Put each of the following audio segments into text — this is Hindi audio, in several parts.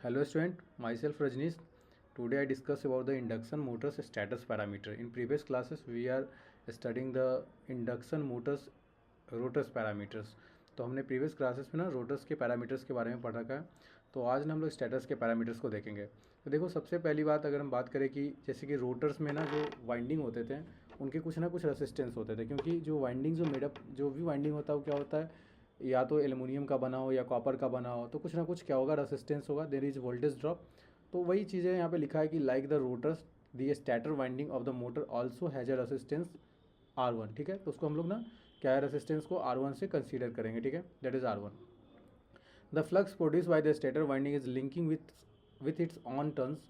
Hello student, myself Rajneesh. Today I discuss about the induction motors status parameter. In previous classes we are studying the induction motors rotors parameters. तो हमने प्रीवियस क्लासेस में ना रोटर्स के पैरामीटर्स के बारे में पढ़ रखा है। तो आज ना हम लोग स्टेटस के पैरामीटर्स को देखेंगे। तो देखो, सबसे पहली बात अगर हम बात करें कि जैसे कि रोटर्स में ना जो वाइंडिंग होते थे उनके कुछ ना कुछ रेसिस्टेंस होते थे, क्योंकि जो वाइंडिंग जो भी वाइंडिंग होता है वो क्या होता है, या तो एल्युमिनियम का बना हो या कॉपर का बना हो, तो कुछ ना कुछ क्या होगा, रेसिस्टेंस होगा, देयर इज वोल्टेज ड्रॉप। तो वही चीज़ें यहाँ पे लिखा है कि like the rotors the stator winding of the motor also has a resistance R1। ठीक है, तो उसको हम लोग ना क्या है, रेसिस्टेंस को R1 से कंसीडर करेंगे। ठीक है, that is R1। The flux produce by the stator winding is linking with its on turns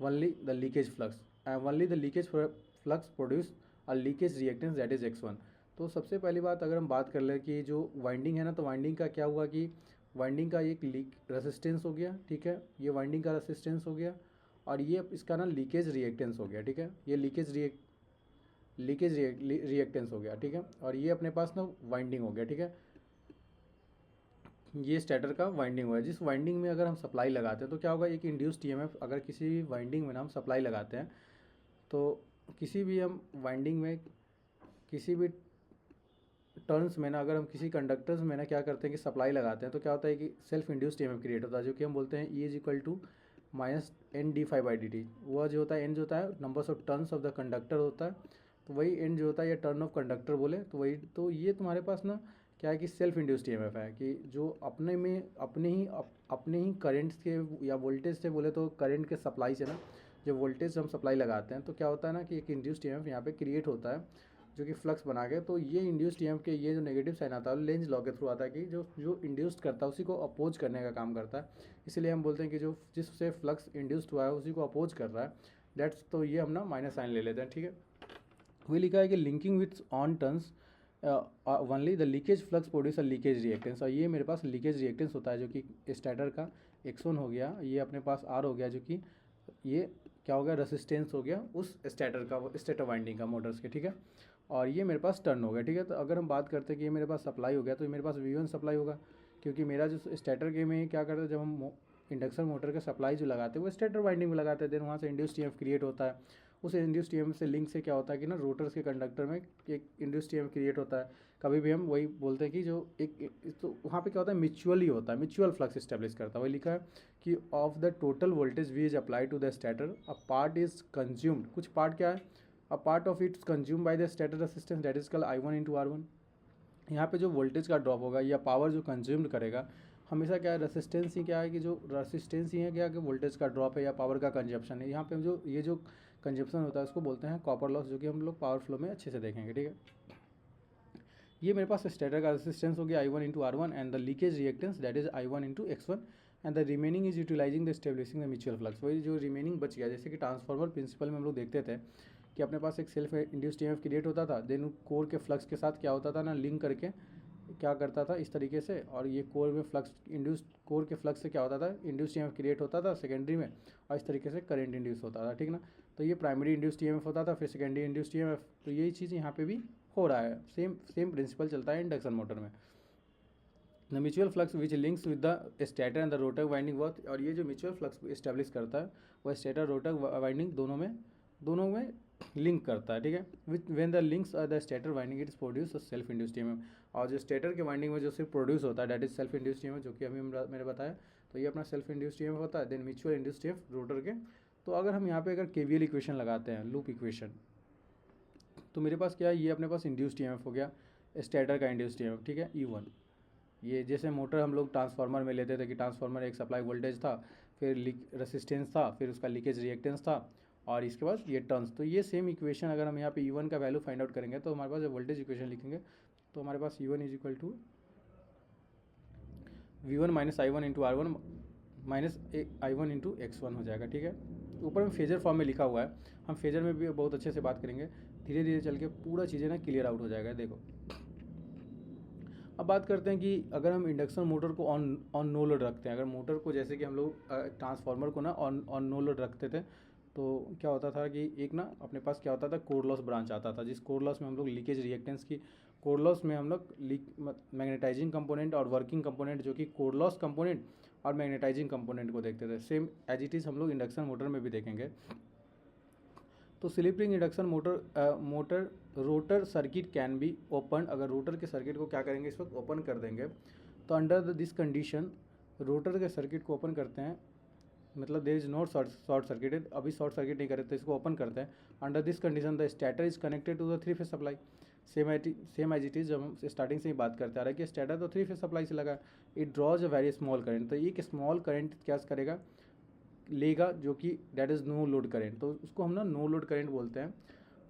only the leakage flux and only the leakage flux produce a leakage reactance that is X1। तो सबसे पहली बात अगर हम बात कर ले कि जो वाइंडिंग है ना, तो वाइंडिंग का क्या हुआ कि वाइंडिंग का एक लीक रेसिस्टेंस हो गया। ठीक है, ये वाइंडिंग का रेसिस्टेंस हो गया और ये इसका ना लीकेज रिएक्टेंस हो गया। ठीक है, ये लीकेज रिएक्टेंस हो गया। ठीक है, और ये अपने पास ना वाइंडिंग हो गया। ठीक है, ये स्टेटर का वाइंडिंग हुआ है। जिस वाइंडिंग में अगर हम सप्लाई लगाते हैं तो क्या होगा, एक इंड्यूस्ड ईएमएफ अगर किसी भी वाइंडिंग में ना हम सप्लाई लगाते हैं तो किसी भी हम वाइंडिंग में किसी भी टर्न्स में ना अगर हम किसी कंडक्टर्स में ना क्या करते हैं कि सप्लाई लगाते हैं तो क्या होता है कि सेल्फ इंड्यूस्ड ईएमएफ क्रिएट होता है, जो कि हम बोलते हैं E is equal to minus N D five by D T. वह जो होता है एन जो होता है numbers of turns of the conductor होता है, तो वही एन जो होता है या टर्न ऑफ कंडक्टर बोले तो वही। तो ये तुम्हारे पास ना क्या है कि सेल्फ इंड्यूस्ड ईएमएफ है, कि जो अपने ही करंट्स के या वोल्टेज से बोले तो करंट के सप्लाई से ना जब वोल्टेज हम सप्लाई लगाते हैं तो क्या होता है ना कि एक इंड्यूस्ड ईएमएफ यहाँ पे क्रिएट होता है, जो कि फ्लक्स बना के। तो ये इंड्यूस्ड ईएमएफ के ये जो नेगेटिव साइन आता है लेंज लॉ के थ्रू आता है, कि जो जो इंड्यूस्ड करता है उसी को अपोज करने का काम करता है। इसलिए हम बोलते हैं कि जो जिससे फ्लक्स इंड्यूस्ड हुआ है उसी को अपोज कर रहा है, दैट्स। तो ये हम ना माइनस साइन ले लेते हैं। ठीक है, वही लिखा है कि linking with on turns only the leakage flux produce a leakage reactance. और ये मेरे पास लीकेज रिएक्टेंस होता है, जो कि स्टेटर का X1 हो गया, ये अपने पास R हो गया, जो कि ये क्या हो गया, रेसिस्टेंस हो गया उस स्टेटर का, स्टेटर वाइंडिंग का मोटर्स के। ठीक है, और ये मेरे पास टर्न हो गया। ठीक है, तो अगर हम बात करते हैं कि ये मेरे पास सप्लाई हो गया, तो ये मेरे पास V1 सप्लाई होगा, क्योंकि मेरा जो स्टेटर के में क्या करते हैं, जब हम इंडक्शन मोटर का सप्लाई जो लगाते हैं वो स्टेटर वाइंडिंग में लगाते हैं, देन वहाँ से इंड्यूस्ड ईएमएफ क्रिएट होता है। उस इंड्यूस्ड ईएमएफ से लिंक से क्या होता है कि ना रोटर्स के कंडक्टर में एक इंड्यूस्ड ईएमएफ क्रिएट होता है। कभी भी हम वही बोलते हैं कि जो तो वहाँ पे क्या होता है, म्यूचुअली होता है, म्यूचुअल फ्लक्स इस्टेब्लिश करता है। वही लिखा है कि of the total voltage V is apply to the stator a part is consumed. कुछ पार्ट क्या है, a part of its consume by the stator resistance that is called I1 into R1। यहाँ पे जो वोल्टेज का ड्रॉप होगा या पावर जो कंज्यूम्ड करेगा, हमेशा क्या है, रेसिस्टेंस ही क्या है कि जो रेसिस्टेंस ही है क्या कि वोल्टेज का ड्रॉप है या पावर का कंजप्शन है। यहाँ पे जो ये जो कंजप्शन होता है उसको बोलते हैं कॉपर लॉस, जो कि हम लोग पावर फ्लो में अच्छे से देखेंगे। ठीक है, ये मेरे पास स्टेटर का रेसिस्टेंस हो गया I1 into R1 and the leakage reactance that is I1 into X1 and the remaining is utilising the establishing the mutual flux. वही जो रिमेनिंग बच गया, जैसे कि ट्रांसफार्मर प्रिंसिपल में हम लोग देखते थे कि अपने पास एक सेल्फ इंड्यूस्ड ईएमएफ क्रिएट होता था, देन कोर के फ्लक्स के साथ क्या होता था ना, लिंक करके क्या करता था इस तरीके से, और ये कोर में फ्लक्स इंड्यूस्ड कोर के फ्लक्स से क्या होता था, इंड्यूस्ड ईएमएफ क्रिएट होता था सेकेंडरी में, और इस तरीके से करंट इंड्यूस होता था। ठीक ना, तो ये प्राइमरी इंड्यूस्ड ईएमएफ होता था, फिर सेकेंडरी इंड्यूस्ड ईएमएफ। तो यही चीज़ यहाँ पे भी हो रहा है, सेम प्रिंसिपल चलता है इंडक्शन मोटर में। The mutual flux which links with the stator and the rotor winding worth. और ये जो म्यूचुअल फ्लक्स इस्टेब्लिश करता है वह स्टेटर रोटर वाइंडिंग दोनों में लिंक करता है। ठीक है, with when the links are the stator winding it is produce self induced EMF. और जो स्टेटर के वाइंडिंग में जो सिर्फ प्रोड्यूस होता है that is self induced EMF, जो कि अभी मैंने बताया। तो ये अपना सेल्फ इंड्यूस्ड ईएमएफ होता है, then mutual induced EMF rotor के। तो अगर हम यहाँ पे अगर केवीएल इक्वेशन लगाते हैं, लूप इक्वेशन, तो मेरे पास क्या है, ये अपने पास इंड्यूस्ड ईएमएफ हो गया, स्टेटर का इंड्यूस्ड ईएमएफ। ठीक है, E1। ये जैसे मोटर हम लोग ट्रांसफार्मर में लेते थे कि ट्रांसफार्मर एक सप्लाई वोल्टेज था, फिर रेसिस्टेंस था, फिर उसका लीकेज रिएक्टेंस था, और इसके बाद ये टर्न्स। तो ये सेम इक्वेशन अगर हम यहाँ पे E1 का वैल्यू फाइंड आउट करेंगे तो हमारे पास वोल्टेज इक्वेशन लिखेंगे, तो हमारे पास E1 is equal to V1 minus I1 into R1 minus I1 into X1 हो जाएगा। ठीक है, ऊपर में फेजर फॉर्म में लिखा हुआ है, हम फेजर में भी बहुत अच्छे से बात करेंगे, धीरे धीरे चल के पूरा चीज़ें ना क्लियर आउट हो जाएगा। देखो, अब बात करते हैं कि अगर हम इंडक्शन मोटर को ऑन नो लोड रखते हैं, अगर मोटर को जैसे कि हम लोग ट्रांसफार्मर को ना ऑन नो लोड रखते थे, तो क्या होता था कि एक ना अपने पास क्या होता था, कोर लॉस ब्रांच आता था, जिस कोर लॉस में हम लोग लीकेज रिएक्टेंस की कोर लॉस में हम लोग मैग्नेटाइजिंग कंपोनेंट और वर्किंग कंपोनेंट, जो कि कोर लॉस कंपोनेंट और मैग्नेटाइजिंग कंपोनेंट को देखते थे। सेम एज इट इज़ हम लोग इंडक्शन मोटर में भी देखेंगे। तो slip ring induction motor rotor circuit can be open, अगर रोटर के सर्किट को क्या करेंगे इस वक्त ओपन कर देंगे, तो अंडर दिस कंडीशन रोटर के सर्किट को ओपन करते हैं, मतलब there is not short circuited, अभी शॉर्ट सर्किट नहीं करे तो इसको ओपन करते हैं। Under this condition the stator is connected to the 3 phase supply. Same as it is जब हम स्टार्टिंग से ही बात करते आ रहे हैं कि स्टेटर तो 3 फेज सप्लाई से लगा, it draws a very small current, तो एक स्मॉल करंट क्या करेगा लेगा जो कि that is no load current, तो उसको हम ना नो लोड करेंट बोलते हैं।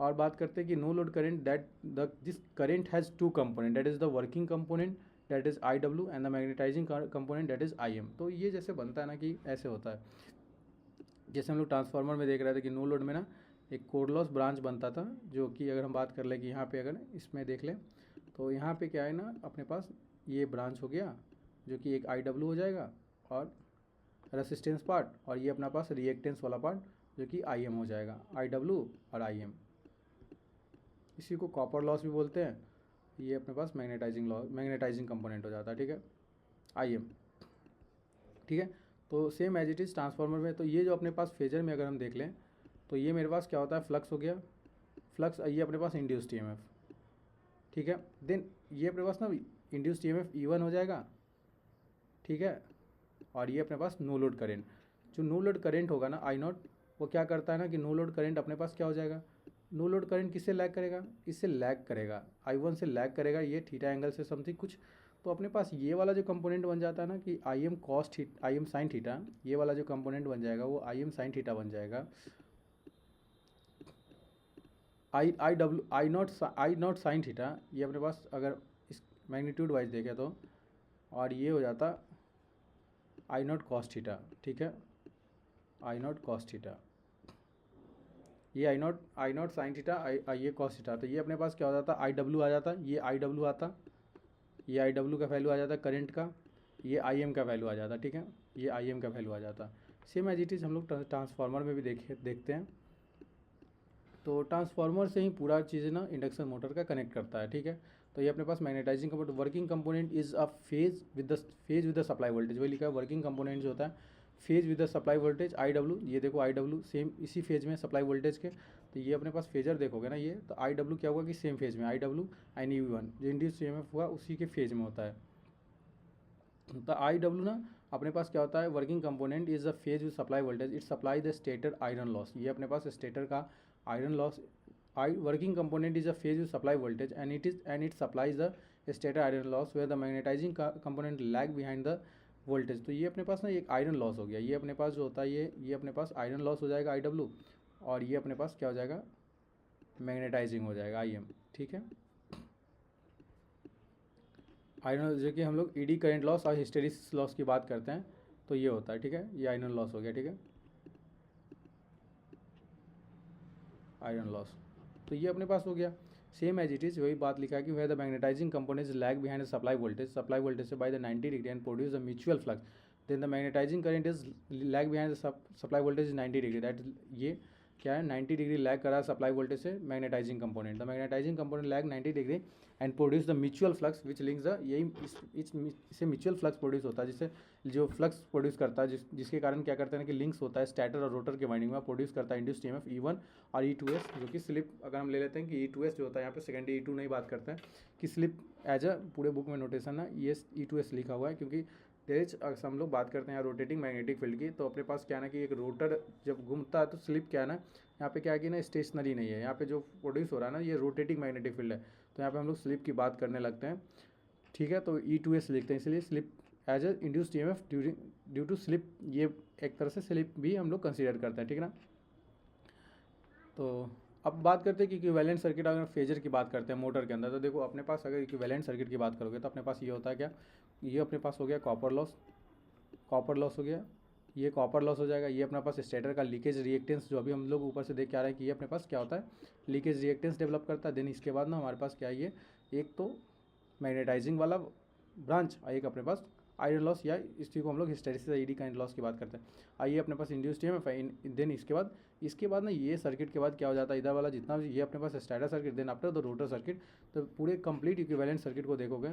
और बात करते हैं कि no load current that the this current has 2 component, that is the working component that is IW and the magnetising component that is IM। तो ये जैसे बनता है ना कि ऐसे होता है, जैसे हम लोग ट्रांसफार्मर में देख रहे थे कि नो लोड में ना एक कोर लॉस ब्रांच बनता था, जो कि अगर हम बात कर ले कि यहाँ पे अगर इसमें देख लें तो यहाँ पे क्या है ना अपने पास ये ब्रांच हो गया जो कि एक IW हो जाएगा और रेसिस्टेंस पार्ट, और ये अपना पास रिएक्टेंस वाला पार्ट जो कि IM हो जाएगा, IW और IM। इसी को कॉपर लॉस भी बोलते हैं। ये अपने पास मैग्नेटाइजिंग कंपोनेंट हो जाता है, ठीक है, IM, ठीक है। तो same as it is transformer में, तो ये जो अपने पास फेजर में अगर हम देख लें तो ये मेरे पास क्या होता है, फ्लक्स हो गया, फ्लक्स, ये अपने पास इंड्यूस्ड EMF, ठीक है। देन ये अपने पास ना इंड्यूस्ड EMF E1 हो जाएगा, ठीक है। और ये अपने पास नो लोड करेंट, जो नो लोड करेंट होगा ना I0, वो क्या करता है ना कि नो लोड करेंट अपने पास क्या हो जाएगा, नो लोड करेंट किससे लैग करेगा, इससे लैग करेगा, I1 से लैग करेगा, ये थीटा एंगल से समथिंग कुछ। तो अपने पास ये वाला जो कंपोनेंट बन जाता है ना कि IM साइन थीटा, ये वाला जो कंपोनेंट बन जाएगा वो IM साइन थीटा बन जाएगा। आई नॉट साइन थीटा, ये अपने पास अगर इस मैग्नीट्यूड वाइज देखें तो, और ये हो जाता I0 कॉस थीटा, ठीक है, I0 कॉस थीटा, ये I0 साइन थीटा, ये कॉस थीटा, तो ये अपने पास क्या हो जाता IW आ जाता, ये IW आता, ये IW का वैल्यू आ जाता करंट का, ये IM का वैल्यू आ जाता, ठीक है, ये IM का वैल्यू आ जाता। सेम एज इट इज़ हम लोग ट्रांसफार्मर में भी देखते हैं। तो ट्रांसफार्मर से ही पूरा चीज़ ना इंडक्शन मोटर का कनेक्ट करता है, ठीक है। तो ये अपने पास magnetizing component, working component is a phase with the supply voltage, वही लिखा है वर्किंग कंपोनेंट जो होता है phase with the supply voltage IW, ये देखो IW सेम इसी फेज में सप्लाई वोल्टेज के, तो ये अपने पास फेजर देखोगे ना ये, तो IW क्या हुआ कि सेम फेज में IW एंड U1 जो इंड्यूस EMF हुआ उसी के फेज में होता है। तो IW ना अपने पास क्या होता है, working component is a phase with supply voltage, it supply the stator iron loss, ये अपने पास स्टेटर का iron loss, working component is a phase with supply voltage and it supplies the stator iron loss where the magnetising component lag behind the voltage. तो ये अपने पास ना एक आयरन लॉस हो गया, ये अपने पास जो होता है ये अपने पास आयरन लॉस हो जाएगा IW, और ये अपने पास क्या हो जाएगा मैग्नेटाइजिंग हो जाएगा IM, ठीक है। आयरन जो कि हम लोग ED करंट लॉस और हिस्टेरिसिस लॉस की बात करते हैं तो ये होता है, ठीक है, ये आयरन लॉस हो गया, ठीक है, आयरन लॉस। तो ये अपने पास हो गया। सेम एज इट इज़ वही बात लिखा है कि where the magnetising component is lag behind the supply voltage से by the 90 degree and produce the mutual flux, then the magnetizing current is lag behind the supply voltage is 90 degree, that ये क्या है 90 डिग्री लैग करा सप्लाई वोल्टेज से magnetizing component, the magnetising component lag 90 degree and produce the mutual flux which links the, यही इससे म्यूचुअल फ्लक्स प्रोड्यूस होता है, जिससे जो फ्लक्स प्रोड्यूस करता है जिसके कारण क्या करते हैं कि लिंक्स होता है स्टैटर और रोटर के वाइंडिंग में, प्रोड्यूस करता है इंड्यूस्ड EMF E1 और E2S, जो कि स्लिप अगर हम ले लेते हैं कि E2S जो होता है यहाँ पे सेकेंडरी E2 नहीं बात करते हैं कि स्लिप एज अ पूरे बुक में नोटेशन है ये E2S लिखा हुआ है, क्योंकि तेज अगर हम लोग बात करते हैं यहाँ रोटेटिंग मैग्नेटिक फील्ड की, तो अपने पास क्या है ना कि एक रोटर जब घूमता है तो स्लिप क्या है ना यहाँ पे क्या है कि ना स्टेशनरी नहीं है, यहाँ पे जो प्रोड्यूस हो रहा है ना ये रोटेटिंग मैग्नेटिक फील्ड है, तो यहाँ पे हम लोग स्लिप की बात करने लगते हैं, ठीक है। तो E2S लिखते हैं, इसलिए slip as a induced EMF due to slip, ये एक तरह से स्लिप भी हम लोग कंसिडर करते हैं, ठीक है ना। तो अब बात करते हैं कि इक्विवेलेंट सर्किट, अगर फेजर की बात करते हैं मोटर के अंदर, तो देखो अपने पास अगर इक्विवेलेंट सर्किट की बात करोगे तो अपने पास ये होता है क्या, ये अपने पास हो गया कॉपर लॉस हो गया, ये कॉपर लॉस हो जाएगा, ये अपने पास स्टेटर का लीकेज रिएक्टेंस जो अभी हम लोग ऊपर से देख के आ रहे हैं कि ये अपने पास क्या होता है लीकेज रिएक्टेंस डेवलप करता है। देन इसके बाद ना हमारे पास क्या है, ये एक तो मैग्नेटाइजिंग वाला ब्रांच और एक अपने पास आयरन लॉस, या इसी को हम लोग हिस्टेरिसिस या ED करंट लॉस की बात करते हैं। आइए अपने पास इंड्यूस्ड EMF, देन इसके बाद ना ये सर्किट के बाद क्या हो जाता है, इधर वाला जितना भी ये अपने पास stator circuit, then after the rotor circuit, तो पूरे कंप्लीट इक्विवेलेंट सर्किट को देखोगे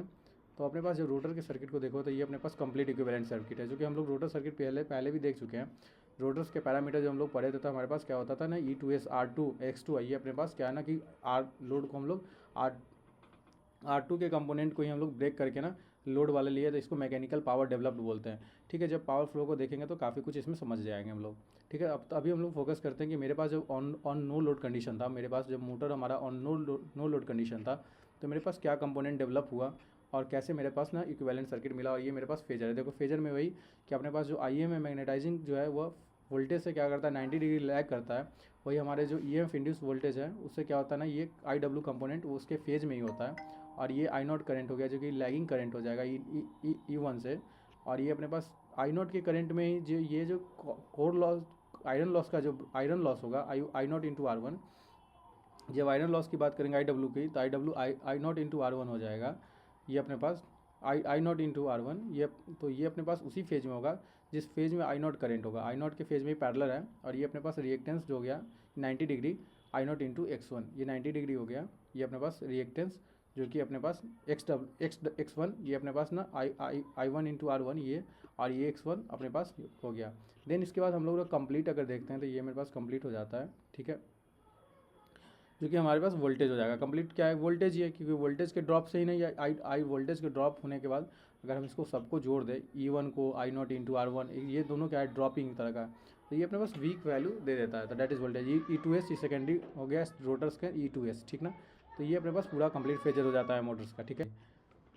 तो अपने पास जब रोटर के सर्किट को देखो तो ये अपने पास कंप्लीट इक्विवेलेंट सर्किट है, जो कि हम लोग रोटर सर्किट पहले भी देख चुके हैं। रोटर्स के पैरामीटर जो हम लोग पढ़े थे तो हमारे पास क्या होता था ना, E2S R2 X2, ये अपने पास क्या है ना कि आर लोड को हम लोग R2 के कंपोनेंट को ही हम लोग ब्रेक करके ना लोड वाले लिए, तो इसको मैकेनिकल पावर डेवलप्ड बोलते हैं। ठीक है, जब पावर फ्लो को देखेंगे तो काफ़ी कुछ इसमें समझ जाएंगे हम लोग। ठीक है, अब तो अभी हम लोग फोकस करते हैं कि मेरे पास जब ऑन नो लोड कंडीशन था, मेरे पास जब मोटर हमारा ऑन नो लोड कंडीशन था, तो मेरे पास क्या कंपोनेंट डेवलप हुआ और कैसे मेरे पास ना इक्विवेलेंट सर्किट मिला। और ये मेरे पास फेजर है। देखो फेजर में वही कि अपने पास जो IM है मैग्नेटाइजिंग जो है वह वोल्टेज से क्या करता है 90 डिग्री लैग करता है। वही हमारे जो EMF इंड्यूस वोल्टेज है उससे क्या होता है ना, ये IW कंपोनेंट वो उसके फेज में ही होता है। और ये I0 करंट हो गया जो कि लैगिंग करंट हो जाएगा E1 से। और ये अपने पास I0 के करंट में ही जो ये जो कोर लॉस आयरन लॉस का जो आयरन लॉस होगा I0 इंटू R1, जब आयरन लॉस की बात करेंगे IW की तो I0 इंटू R1 हो जाएगा। ये अपने पास I0 इंटू R1, ये तो ये अपने पास उसी फेज में होगा जिस फेज में I0 करंट होगा। I0 के फेज में ही पैरेलल है। और ये अपने पास रिएक्टेंस जो हो गया 90 डिग्री I0 इंटू X1, ये 90 डिग्री हो गया। ये अपने पास रिएक्टेंस जो कि अपने पास X1, ये अपने पास ना I1 इंटू R1 ये, और ये X1 अपने पास हो गया। देन इसके बाद हम लोग कंप्लीट अगर देखते हैं तो ये मेरे पास कंप्लीट हो जाता है। ठीक है, जो कि हमारे पास वोल्टेज हो जाएगा। कंप्लीट क्या है, वोल्टेज ही है, क्योंकि वोल्टेज के ड्रॉप से ही नहीं, आई वोल्टेज के ड्रॉप होने के बाद अगर हम इसको सबको जोड़ दें E1 को I0 इंटू R1, ये दोनों क्या है ड्रॉपिंग तरह का, तो ये अपने पास वीक वैल्यू दे देता है। तो दैट इज़ वोल्टेज E2S, ये सेकेंडरी हो गया रोटर्स का E2S। ठीक ना, तो ये अपने पास पूरा कंप्लीट फेजर हो जाता है मोटर्स का। ठीक है,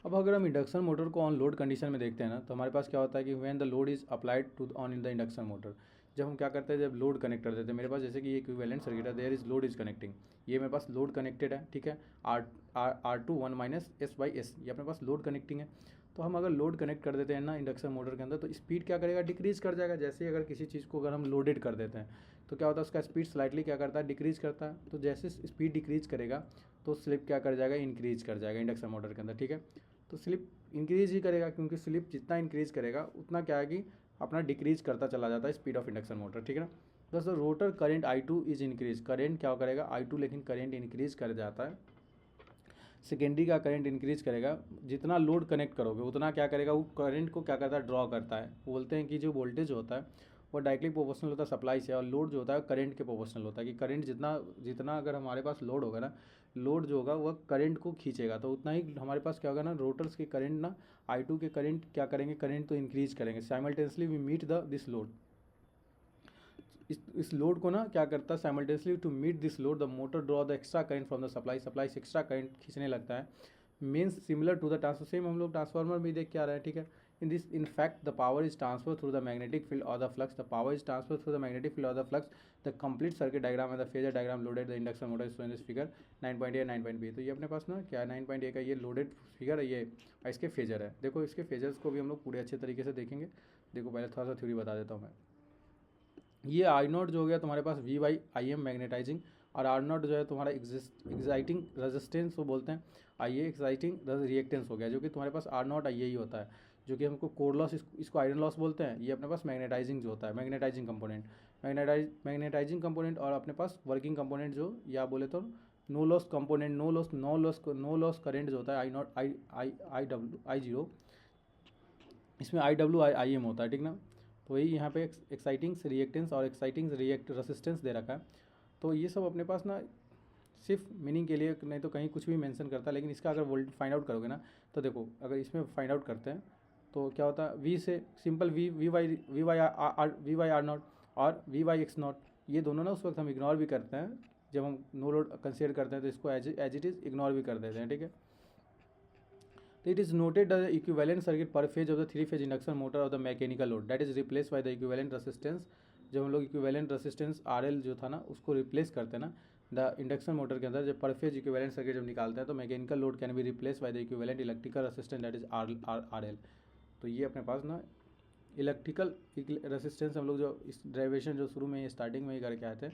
अब अगर हम इंडक्शन मोटर को ऑन लोड कंडीशन में देखते हैं ना, तो हमारे पास क्या होता है कि when the load is applied to on in the induction motor, जब हम क्या करते हैं जब लोड कनेक्ट कर देते हैं, मेरे पास जैसे कि ये इक्विवेलेंट सर्किट है, there is load is connecting, ये मेरे पास लोड कनेक्टेड है। ठीक है, R2 1 माइनस S/S, ये अपने पास लोड कनेक्टिंग है। तो हम अगर लोड कनेक्ट कर देते हैं ना इंडक्शन मोटर के अंदर, तो स्पीड क्या करेगा, डिक्रीज कर जाएगा। जैसे अगर किसी चीज़ को अगर हम लोडेड कर देते हैं तो क्या होता है उसका स्पीड स्लाइटली क्या करता है, डिक्रीज करता है। तो जैसे स्पीड डिक्रीज करेगा तो स्लिप क्या कर जाएगा, इंक्रीज कर जाएगा इंडक्शन मोटर के अंदर। ठीक है, तो स्लिप इंक्रीज ही करेगा, क्योंकि स्लिप जितना इंक्रीज करेगा उतना क्या है कि अपना डिक्रीज करता चला जाता है स्पीड ऑफ इंडक्शन मोटर। ठीक है ना, दोस्तों rotor current I2 is increase, current क्या करेगा I2, लेकिन करंट इंक्रीज कर जाता है। सेकेंडरी का करंट इंक्रीज करेगा, जितना लोड कनेक्ट करोगे उतना क्या करेगा, वो करंट को क्या करता है ड्रॉ करता है। बोलते हैं कि जो वोल्टेज होता है वो डायरेक्टली प्रोपोर्शनल होता है सप्लाई से, और लोड जो होता है करंट के प्रोपोर्शनल होता है। कि करंट जितना जितना अगर हमारे पास लोड होगा ना, लोड जो होगा वह करंट को खींचेगा, तो उतना ही हमारे पास क्या होगा ना, रोटर्स के करंट ना I2 के करंट क्या करेंगे, करंट तो इंक्रीज करेंगे। Simultaneously we meet this load, इस लोड को ना क्या करता है simultaneously to meet this load the motor draw the extra current from the supply से एक्स्ट्रा करंट खींचने लगता है। Means similar to the transfer, same हम लोग ट्रांसफार्मर भी देख के आ रहे हैं। ठीक है, in fact the power is transferred through the magnetic field or the flux, the power is transferred through the magnetic field or the flux, the complete circuit diagram and the phasor diagram loaded the induction motor is shown in this figure 9.A 9.B। तो ये अपने पास ना क्या 9.A का ये लोडेड फिगर है, ये इसके फेजर है। देखो इसके फेजर्स को भी हम लोग पूरे अच्छे तरीके से देखेंगे। देखो पहले थोड़ा सा थ्योरी बता देता हूँ मैं। ये I0 जो हो गया तुम्हारे पास V/IM मैग्नेटाइजिंग, और R0 जो है तुम्हारा एक्साइटिंग रेजिस्टेंस वो बोलते हैं, IA एक्साइटिंग रिएक्टेंस हो गया, जो कि तुम्हारे पास R0 IA ही होता है, जो कि हमको कोर लॉस इसको आयरन लॉस बोलते हैं। ये अपने पास मैग्नेटाइजिंग जो होता है, मैग्नेटाइजिंग कंपोनेंट, मैग्नेटाइजिंग कंपोनेंट, और अपने पास वर्किंग कंपोनेंट जो या बोले तो no loss component, no loss current जो होता है I0, इसमें IM होता है। ठीक ना, तो वही यहाँ पे एक्साइटिंग रिएक्टेंस और एक्साइटिंग रेसिस्टेंस दे रखा है। तो ये सब अपने पास ना सिर्फ मीनिंग के लिए, नहीं तो कहीं कुछ भी मेंशन करता है, लेकिन इसका अगर वोल्ट फाइंड आउट करोगे ना, तो देखो अगर इसमें फाइंड आउट करते हैं तो क्या होता है, V से सिंपल V/R0 और V/X0, ये दोनों ना उस वक्त हम इग्नोर भी करते हैं जब हम नो लोड कंसीडर करते हैं, तो इसको एज इट इज़ इग्नोर भी कर देते हैं। ठीक है, तो it is noted that the equivalent circuit per phase of the 3-phase induction motor of the mechanical load that is replaced by the equivalent resistance, जब हम लोग इक्विवेलेंट रेसिस्टेंस RL जो था ना उसको रिप्लेस करते हैं ना द इंडक्शन मोटर के अंदर, जब पर फेज इक्विवेलेंट सर्किट जब निकालते हैं तो mechanical load can be replace by the equivalent electrical resistance that is RL। तो ये अपने पास ना इलेक्ट्रिकल रेसिस्टेंस हम लोग जो इस ड्राइवेशन जो शुरू में स्टार्टिंग में ही करके आए थे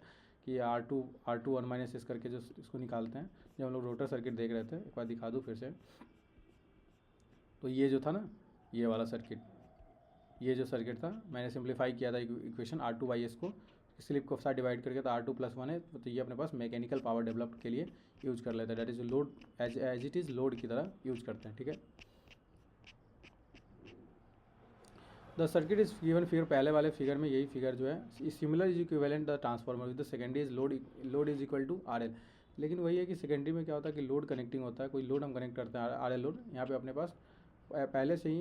कि R2 1 माइनस इस करके जो इसको निकालते हैं, जब हम लोग रोटर सर्किट देख रहे थे, एक बार दिखा दूँ फिर से। तो ये जो था ना ये वाला सर्किट, ये जो सर्किट था मैंने सिंप्लीफाई किया था इक्वेशन R2/S को स्लिप को साथ डिवाइड करके, तो R2 + 1 है, तो ये अपने पास मैकेनिकल पावर डेवलप के लिए यूज़ कर लेते हैं, that is load as it is load की तरह यूज़ करते हैं। ठीक है, the circuit is given figure, पहले वाले फिगर में यही फिगर जो है similar is equivalent the transformer with the secondary is load is equal to R L. लेकिन वही है कि सेकेंडरी में क्या होता है कि लोड कनेक्टिंग होता है, कोई लोड हम कनेक्ट करते हैं आर एल लोड। यहाँ पे अपने पास पहले से ही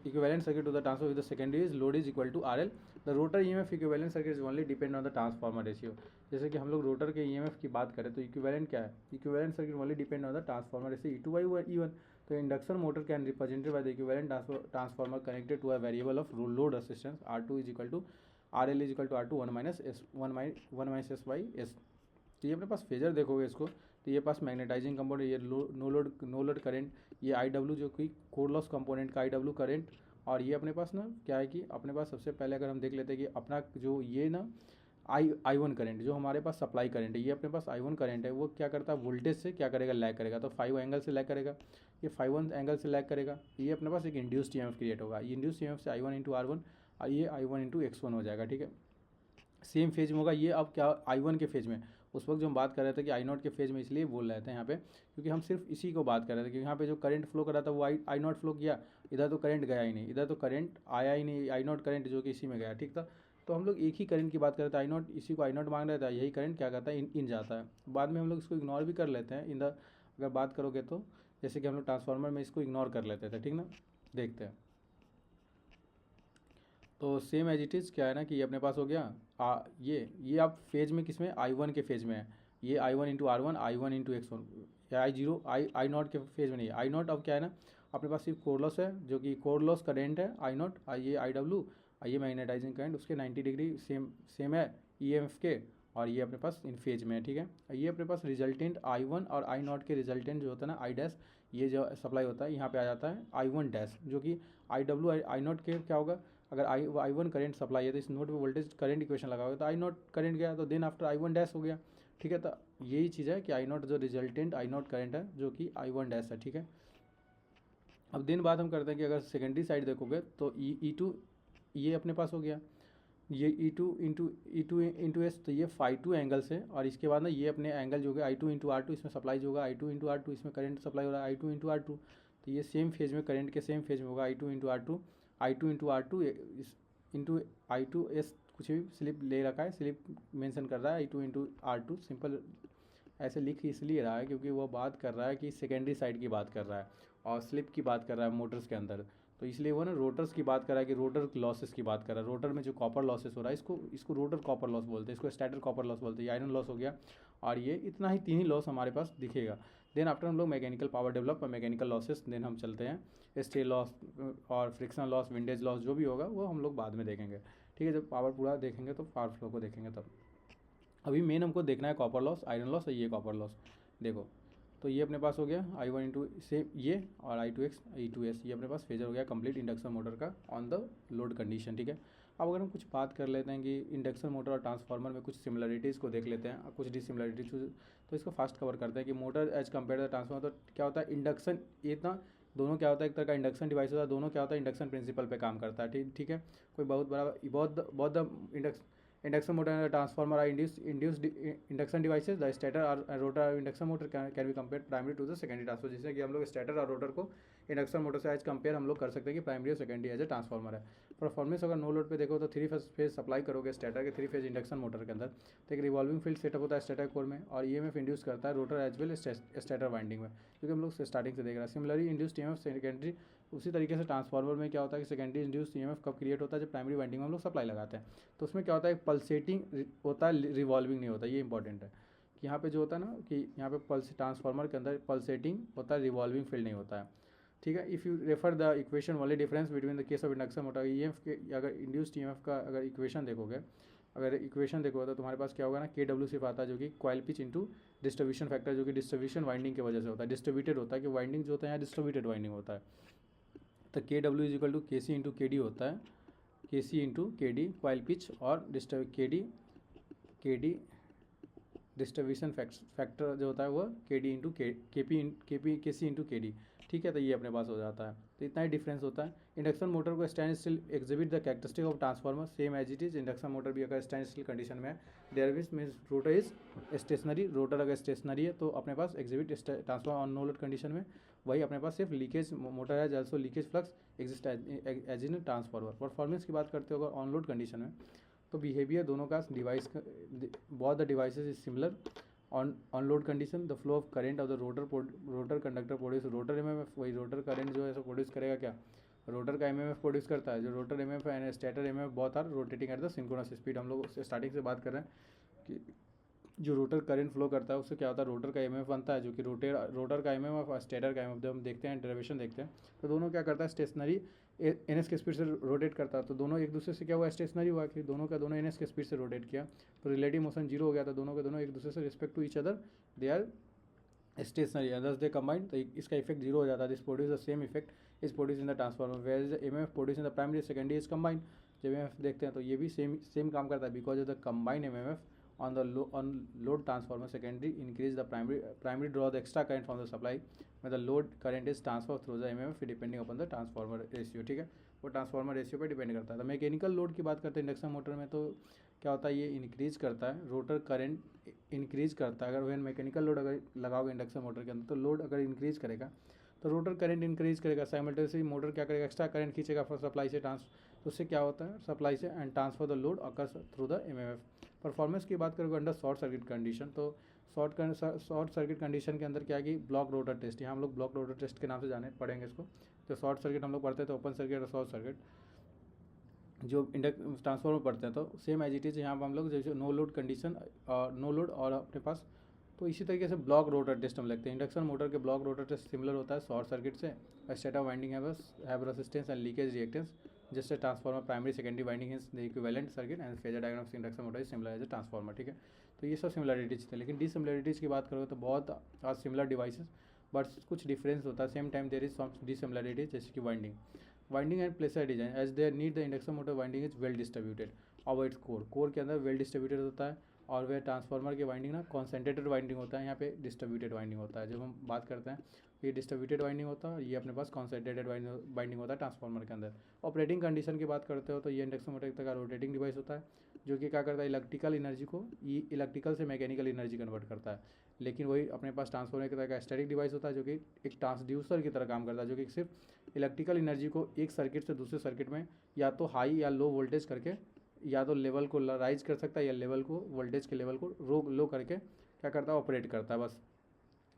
equivalent circuit to the transfer with the secondary is load is equal to R L. The rotor EMF equivalent circuit is only depend on the transformer ratio. जैसे कि हम लोग रोटर के ईएमएफ की बात करें तो इक्विवेलेंट क्या है, equivalent circuit only depend on the transformer ratio E2/E1। तो induction motor can represented by the equivalent transformer connected to a variable of load resistance R2 is equal to RL is equal to R2 1 minus S by S। तो ये अपने पास फेजर देखोगे इसको, तो ये पास मैग्नेटाइजिंग कंपोनेंट, ये नो लोड करंट, ये IW जो कि कोर लॉस कंपोनेंट का IW करंट। और ये अपने पास ना क्या है कि अपने पास सबसे पहले अगर हम देख लेते हैं कि अपना जो ये ना I1 करंट जो हमारे पास सप्लाई करंट है, ये अपने पास I1 करंट है, वो क्या करता है वोल्टेज से क्या करेगा, लैग करेगा। तो 5 एंगल से लैग करेगा, ये 5 एंगल से लैग करेगा। ये अपने पास एक इंड्यूस्ड EMF क्रिएट होगा, ये इंड्यूस्ड EMF से I1 इंटू R1 और ये I1 इंटू X1 हो जाएगा। ठीक है, सेम फेज में होगा ये। अब क्या I1 के फेज में, उस वक्त जो हम बात कर रहे थे कि I0 के फेज में, इसलिए बोल रहे थे यहाँ पे क्योंकि हम सिर्फ इसी को बात कर रहे थे, क्योंकि यहाँ पे जो करंट फ्लो कर रहा था वो I0 फ्लो किया, इधर तो करंट गया ही नहीं, इधर तो करंट आया ही नहीं, I0 करंट जो कि इसी में गया। ठीक था, तो हम लोग एक ही करंट की बात कर रहे थे, I0 इसी को I0 मांग रहे थे, यही करंट क्या करता है इन जाता है। बाद में हम लोग इसको इग्नोर भी कर लेते हैं अगर बात करोगे तो, जैसे कि हम लोग ट्रांसफार्मर में इसको इग्नोर कर लेते थे। ठीक ना, देखते हैं। तो सेम एज इट इज़ क्या है ना कि ये अपने पास हो गया ये आप फेज में किस में, I1 के फेज में है, ये I1 into R1 I1 into X1, या I0 के फेज में नहीं है। I0 अब क्या है ना, अपने पास सिर्फ कोर लॉस है, जो कि कोर लॉस करेंट है I0, ये IW, ये मैग्नेटाइजिंग करंट उसके 90 डिग्री सेम है EMF के, और ये अपने पास इन फेज में है। ठीक है, ये अपने पास रिजल्टेंट I1 और I0 के रिजल्टेंट जो होता है ना I डैश, ये जो सप्लाई होता है यहाँ पे आ जाता है I1 डैश, जो कि IW I0 के क्या होगा, अगर I1 करंट सप्लाई है तो इस नोड पे वोल्टेज करंट इक्वेशन लगाओगे तो I0 करंट गया, तो देन आफ्टर I1 डैश हो गया। ठीक है, तो यही चीज़ है कि I0 जो रिजल्टेंट I0 करंट है जो कि I1 डैश है। ठीक है, अब दिन बात हम करते हैं कि अगर सेकेंडरी साइड देखोगे तो E2 ये अपने पास हो गया, ये E2 S, तो ये φ2 एंगल से, और इसके बाद ना ये अपने एंगल जो है I2 इंटू R2, इसमें सप्लाई जो होगा I2 इंटू R2, इसमें करंट सप्लाई हो रहा है I2 इंटू R2। तो ये सेम फेज में करंट के सेम फेज में होगा I2 into R2 into I2 S, कुछ भी स्लिप ले रखा है, स्लिप मेंशन कर रहा है I2 इंटू R2, सिंपल ऐसे लिख इसलिए रहा है क्योंकि वो बात कर रहा है कि सेकेंडरी साइड की बात कर रहा है और स्लिप की बात कर रहा है मोटर्स के अंदर। तो इसलिए वो ना रोटर्स की बात कर रहा है कि रोटर लॉसेस की बात कर रहा है, रोटर में जो कॉपर लॉसेस हो रहा है इसको रोटर कॉपर लॉस बोलते हैं, इसको स्टैटर कॉपर लॉस बोलते हैं। ये आयरन लॉस हो गया, और ये इतना ही 3 ही लॉस हमारे पास दिखेगा। देन आफ्टर हम लोग मैकेनिकल पावर डेवलप और मैकेनिकल लॉसेस, देन हम चलते हैं स्टे लॉस और फ्रिक्शन लॉस, विंडेज लॉस, जो भी होगा वो हम लोग बाद में देखेंगे। ठीक है, जब पावर पूरा देखेंगे तो पावर फ्लो को देखेंगे तब। अभी मेन हमको देखना है कॉपर लॉस, आयरन लॉस और ये कॉपर लॉस। देखो, तो ये अपने पास हो गया I1 इंटू से ये, और I2X E2S, ये अपने पास फेजर हो गया कंप्लीट इंडक्शन मोटर का ऑन द लोड कंडीशन। ठीक है, अब अगर हम कुछ बात कर लेते हैं कि इंडक्शन मोटर और ट्रांसफार्मर में कुछ सिमिलरिटीज़ को देख लेते हैं और कुछ डिसिमिलरिटीज, तो इसको फास्ट कवर करते हैं कि motor as compare the transformer. तो क्या होता है इंडक्शन, इतना दोनों क्या होता है, एक तरह का इंडक्शन डिवाइस होता है, दोनों क्या होता है इंडक्शन प्रिंसिपल पे काम करता है। ठीक है, कोई बहुत the induction motor and transformer are induced induction devices. The stator or rotor induction motor can be compared primary to the secondary transformer। जैसे कि हम लोग स्टेटर और रोटर को इंडक्शन मोटर से एज कंपेयर हम लोग कर सकते हैं कि प्राइमरी और सेकेंडरी एज ए ट्रांसफार्मर है। परफॉर्मेंस अगर नो लोड पे देखो तो 3 फेज सप्लाई करोगे स्टेटर के 3 फेज इंडक्शन मोटर के अंदर, तो एक रिवॉल्विंग फील्ड सेटअप होता है स्टेटर कोर में, और EMF इंड्यूस करता है rotor as well stator winding में, क्योंकि हम लोग स्टार्टिंग से देख रहे हैं। सिमिलरली इंड्यूस्ड EMF सेकेंडरी, उसी तरीके से ट्रांसफार्मर में क्या होता है कि सेकेंडरी इंड्यूस्ड EMF कब क्रिएट होता है, जब प्राइमरी वाइंडिंग में हम लोग सप्लाई लगाते हैं। तो उसमें क्या होता है, पल्सेटिंग होता है, रिवॉल्विंग नहीं होता। ये इंपॉर्टेंट है कि यहाँ पे जो होता है ना कि यहाँ पे पल्स ट्रांसफार्मर के अंदर पल्सेटिंग होता है, रिवॉल्विंग फील्ड नहीं होता है। ठीक है, if you refer the equation, only difference between the case of induction motor EMF के, अगर इंड्यूस्ड EMF का अगर इक्वेशन देखोगे, तो तुम्हारे पास क्या होगा ना, KW सिर्फ आता है, जो कि coil pitch into distribution factor, जो कि डिस्ट्रीब्यूशन वाइंडिंग की वजह से होता है, डिस्ट्रीब्यूटेड होता है, कि वाइंडिंग जो होता है यहाँ डिस्ट्रीब्यूटेड वाइंडिंग होता है। तो KW is equal to KC into KD होता है, KC into KD coil pitch, और KD डिस्ट्रीब्यूशन फैक्टर जो होता है वो KD into KC into KD। ठीक है, तो ये अपने पास हो जाता है। तो इतना ही डिफरेंस होता है। इंडक्शन मोटर को stand still exhibit the characteristic of transformer same as it is. Induction motor भी अगर स्टैंड स्टिल कंडीशन में है, there which means rotor is stationary, rotor अगर स्टेशनरी है तो अपने पास exhibit transformer on no load condition में, वही अपने पास सिर्फ लीकेज मोटर है, जैसे leakage flux exist as in transformer. Performance की बात करते हो अगर ऑन लोड कंडीशन में, तो बिहेवियर दोनों का डिवाइस का, both the devices is similar. On load condition the flow of current of the rotor conductor produce rotor MMF, वही रोटर करंट जो है सो प्रोड्यूस करेगा क्या, रोटर का एमएमएफ प्रोड्यूस करता है। जो rotor MMF and stator MMF both are rotating at the synchronous speed. हम लोग स्टार्टिंग से बात कर रहे हैं कि जो रोटर करंट फ्लो करता है उससे क्या होता है, रोटर का एमएमएफ बनता है, जो कि रोटर का एमएमएफ और स्टेटर का एमएमएफ जब हम देखते हैं डेरिवेशन देखते हैं तो दोनों क्या करता है, स्टेशनरी एनएस के स्पीड से रोटेट करता है। तो दोनों एक दूसरे से क्या हुआ, स्टेशनरी हुआ कि दोनों का दोनों एनएस के स्पीड से रोटेट किया, तो रिलेटिव मोशन जीरो हो गया। तो दोनों के दोनों एक दूसरे से respect to each other they are stationary and thus they combined, तो इसका इफेक्ट जीरो हो जाता है। This produce the same effect is produce in the transformer where is MMF produce in the primary secondary is combined. जब एमएमएफ देखते हैं तो ये भी सेम काम करता है, because of the combined MMF on load transformer secondary increase the primary draw the extra current from the supply when the load current is transferred through the MMF depending upon the transformer ratio। ठीक है, वो ट्रांसफार्मर रेशियो पे डिपेंड करता है। तो मैकेनिकल लोड की बात करते हैं इंडक्शन मोटर में, तो क्या होता है, ये इंक्रीज करता है, रोटर करंट इंक्रीज करता है। अगर वह मैकेनिकल लोड अगर लगाओगे इंडक्शन मोटर के अंदर तो लोड अगर इंक्रीज करेगा तो रोटर करंट इंक्रीज करेगा, साइमल्टेनियसली मोटर क्या करेगा, एक्स्ट्रा करंट खींचेगा सप्लाई से तो उससे क्या होता है, सप्लाई से and transfer the load occurs through the MMF. Performance की बात करोगे अंडर शॉर्ट सर्किट कंडीशन, तो शॉर्ट सर्किट कंडीशन के अंदर क्या है कि ब्लॉक रोटर टेस्ट, यहाँ हम लोग ब्लॉक रोटर टेस्ट के नाम से जाने पढ़ेंगे इसको। तो शॉर्ट सर्किट हम लोग पढ़ते हैं तो ओपन सर्किट और शॉर्ट सर्किट, जो ट्रांसफॉर्मर पढ़ते हैं तो सेम एज इट इज़ यहाँ पर हम लोग जैसे नो लोड कंडीशन और नो लोड और अपने पास, तो इसी तरीके से ब्लॉक रोटर टेस्ट हम लिखते हैं। इंडक्शन मोटर के ब्लॉक रोटर टेस्ट सिमिलर होता है शॉर्ट सर्किट से। Stator winding have resistance and leakage reactance just transformer primary secondary winding is the equivalent circuit and phasor diagram of induction motor is similar as a transformer. ठीक है, तो ये सब सिमिलरिटीज थे, लेकिन डिसिमिलरिटीज़ की बात करोगे तो बहुत आज सिमिलर डिवाइसेस बट कुछ डिफरेंस होता है। Same time there is some dissimilarities, जैसे कि winding and placer design as there need the induction motor winding is well distributed और इट्स कोर के अंदर वेल डिस्ट्रीब्यूटेड होता है, और वह ट्रांसफार्मर की वाइंडिंग ना कॉन्सेंट्रेटेड वाइंडिंग होता है, यहाँ पे डिस्ट्रीब्यूटेड वाइंडिंग होता है। जब हम बात करते हैं ये डिस्ट्रीब्यूटेड वाइंडिंग होता है और ये अपने पास कॉन्सेंट्रेटेड वाइंडिंग होता है ट्रांसफार्मर के अंदर। ऑपरेटिंग कंडीशन की बात करते हो तो ये इंडक्शन मोटर एक तरह का रोटेटिंग डिवाइस होता है, जो कि क्या करता है, इलेक्ट्रिकल एनर्जी को इलेक्ट्रिकल से मैकेनिकल एनर्जी कन्वर्ट करता है। लेकिन वही अपने पास ट्रांसफार्मर की तरह का स्टैटिक डिवाइस होता है, जो कि एक ट्रांसड्यूसर की तरह काम करता है, जो कि सिर्फ इलेक्ट्रिकल एनर्जी को एक सर्किट से दूसरे सर्किट में या तो हाई या लो वोल्टेज करके या तो लेवल को राइज कर सकता है या लेवल को वोल्टेज के लेवल को लो करके क्या करता है, ऑपरेट करता है बस।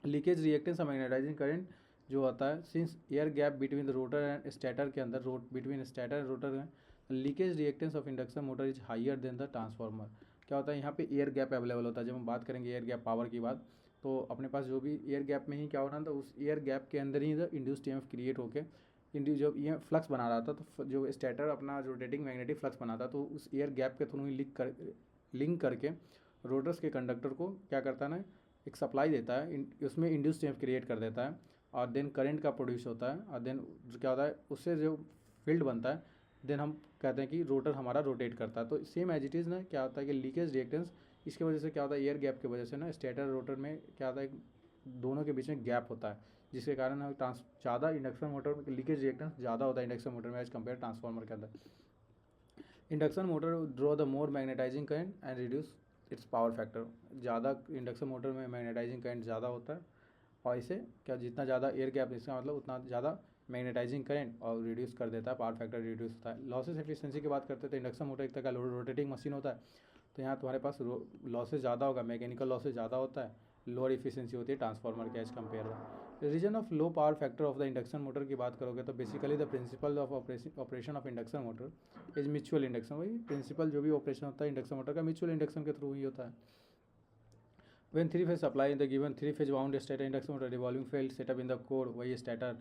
लीकेज रिएक्टेंस और मैग्नेटाइजिंग करंट जो होता है, since air gap between the rotor and stator के अंदर बिटवीन स्टेटर एंड रोटर में leakage reactance of induction motor is higher than the transformer. क्या होता है, यहाँ पे एयर गैप अवेलेबल होता है। जब हम बात करेंगे एयर गैप पावर की बात, तो अपने पास जो भी एयर गैप में ही क्या होना था, उस एयर गैप के अंदर ही इंड्यूस्ड ईएमएफ क्रिएट होकर जब ये फ्लक्स बना रहा था, तो जो स्टेटर अपना रोटेटिंग मैग्नेटिक फ्लक्स बनाता, तो उस एयर गैप के थ्रू ही लिंक करके रोटर्स के कंडक्टर को क्या करता है ना, एक सप्लाई देता है, उसमें इंड्यूस्ड ईएमएफ क्रिएट कर देता है, और देन करंट का प्रोड्यूस होता है, और देन क्या होता है, उससे जो फील्ड बनता है, देन हम कहते हैं कि रोटर हमारा रोटेट करता है। तो सेम एज इट इज़ ना क्या होता है कि लीकेज रिएक्टेंस इसकी वजह से क्या होता है, एयर गैप की वजह से ना स्टेटर रोटर में क्या होता है, दोनों के बीच में गैप होता है, जिसके कारण हमें ज़्यादा इंडक्शन मोटर में लीकेज रिएक्टेंस ज़्यादा होता है इंडक्शन मोटर में एज कम्पेयर ट्रांसफार्मर के अंदर। Induction motor draw the more magnetising current and reduce its power factor. ज़्यादा इंडक्शन मोटर में मैग्नेटाइजिंग करंट ज़्यादा होता है, और इसे क्या जितना ज़्यादा एयर गैप, इसका मतलब उतना ज़्यादा मैग्नेटाइजिंग करंट और रिड्यूस कर देता है, पावर फैक्टर रिड्यूस होता है। लॉसेस एफिशिएंसी की बात करते हैं तो इंडक्शन मोटर एक तरह का रोटेटिंग मशीन होता है, तो यहाँ तुम्हारे पास लॉसेस ज़्यादा होगा, मैकेनिकल लॉसेस ज़्यादा होता है, लोअर इफिशिएंसी होती है ट्रांसफार्मर के as compare. Reason of low power factor of the induction motor की बात करोगे तो basically the principle of operation of induction motor is mutual induction. वही प्रिंसिपल जो भी ऑपरेशन होता है इंडक्शन मोटर का म्यूचुअल इंडक्शन के थ्रू ही होता है। When three phase supply in the given three phase wound stator induction motor revolving field set up in the core, वही stator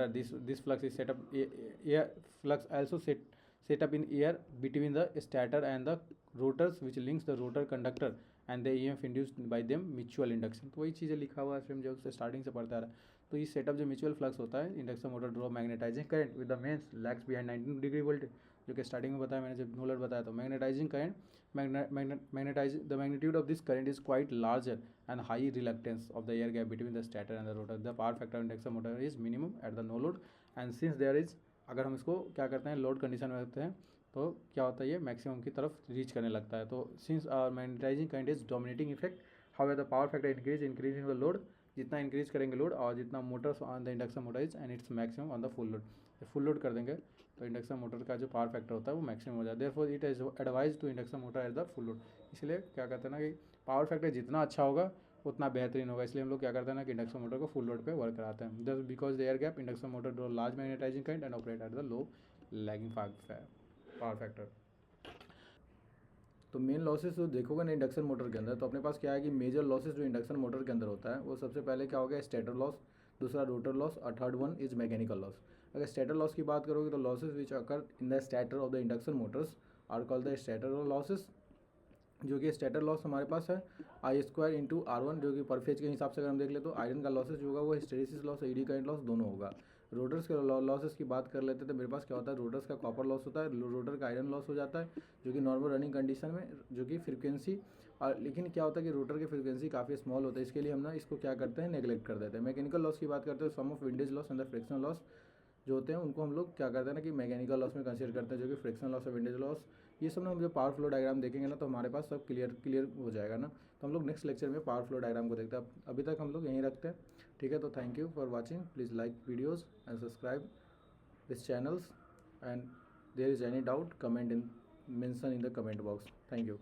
this flux is set up air flux also set up in air between the stator and the rotors which links the rotor conductor and the EMF induced by them mutual induction। तो वही चीज़ें लिखा हुआ है फिर जो स्टार्टिंग से पढ़ता आ रहा है। तो ये सेटअप जो म्यूचुअल फ्लक्स होता है induction motor draw magnetising current with the mains lags behind 19 degree voltage, जो कि स्टार्टिंग में बताया मैंने, जब नो लोड बताया तो magnetising current the magnitude of this current is quite larger and high reluctance of the air gap between the stator and the rotor. The power factor of induction motor is minimum at the no load and since there is, अगर हम इसको क्या करते हैं लोड कंडीशन में रखते हैं तो क्या होता है ये मैक्सिमम की तरफ रीच करने लगता है। तो since magnetising current is dominating effect, how the power factor increasing the load जितना इंक्रीज करेंगे लोड और जितना motors on the induction motor is and its maximum on the full load, full load कर देंगे तो इंडक्शन मोटर का जो पावर फैक्टर होता है वो मैक्सिमम हो जाता है। Therefore it is advise to induction motor at the full load. इसलिए क्या कहते हैं ना कि पावर फैक्टर जितना अच्छा होगा उतना बेहतरीन होगा, इसलिए हम लोग क्या करते हैं ना कि इंडक्शन मोटर को फुल लोड पे वर्क कराते हैं। Just because the air gap induction motor draw large magnetising current and operate at the low lagging power factor. तो मेन लॉसेस जो देखोगे ना इंडक्शन मोटर के अंदर, तो अपने पास क्या है कि मेजर लॉसेस जो इंडक्शन मोटर के अंदर होता है वो सबसे पहले क्या हो गया, स्टेटर लॉस, दूसरा रोटर लॉस और third one is mechanical loss. अगर स्टेटर लॉस की बात करोगे तो losses which occur in the stator of the induction motors are called the stator losses. जो कि स्टेटर लॉस हमारे पास है I² इंटू R1, जो कि पर फेज के हिसाब से अगर हम देख ले तो आयरन का लॉसेस जो होगा वो हिस्टेरिसिस लॉस और ईडी करंट लॉस दोनों होगा। रोटर्स के लॉसेस की बात कर लेते हैं तो मेरे पास क्या होता है, रोटर्स का कॉपर लॉस होता है, रोटर का आयरन लॉस हो जाता है जो कि नॉर्मल रनिंग कंडीशन में जो कि फ्रीक्वेंसी, और लेकिन क्या होता है कि रोटर की फ्रीक्वेंसी काफ़ी स्मॉल होता है, इसके लिए हम ना इसको क्या करते हैं, नेगलेक्ट कर देते हैं। मैकेनिकल लॉस की बात करते हैं, sum of windage loss and the friction loss जो होते हैं उनको हम लोग क्या करते हैं ना कि मैकेनिकल लॉस में कंसीडर करते हैं, जो कि फ्रिक्शन लॉस और विंडेज लॉस। ये सब ना हम जो पावर फ्लो डायग्राम देखेंगे ना तो हमारे पास सब क्लियर हो जाएगा ना। तो हम लोग नेक्स्ट लेक्चर में पावर फ्लो डायग्राम को देखते हैं। अभी तक हम लोग यहीं रखते हैं, ठीक है। तो thank you for watching, please like videos and subscribe this channels, and there is any doubt comment in mention in the comment box. Thank you.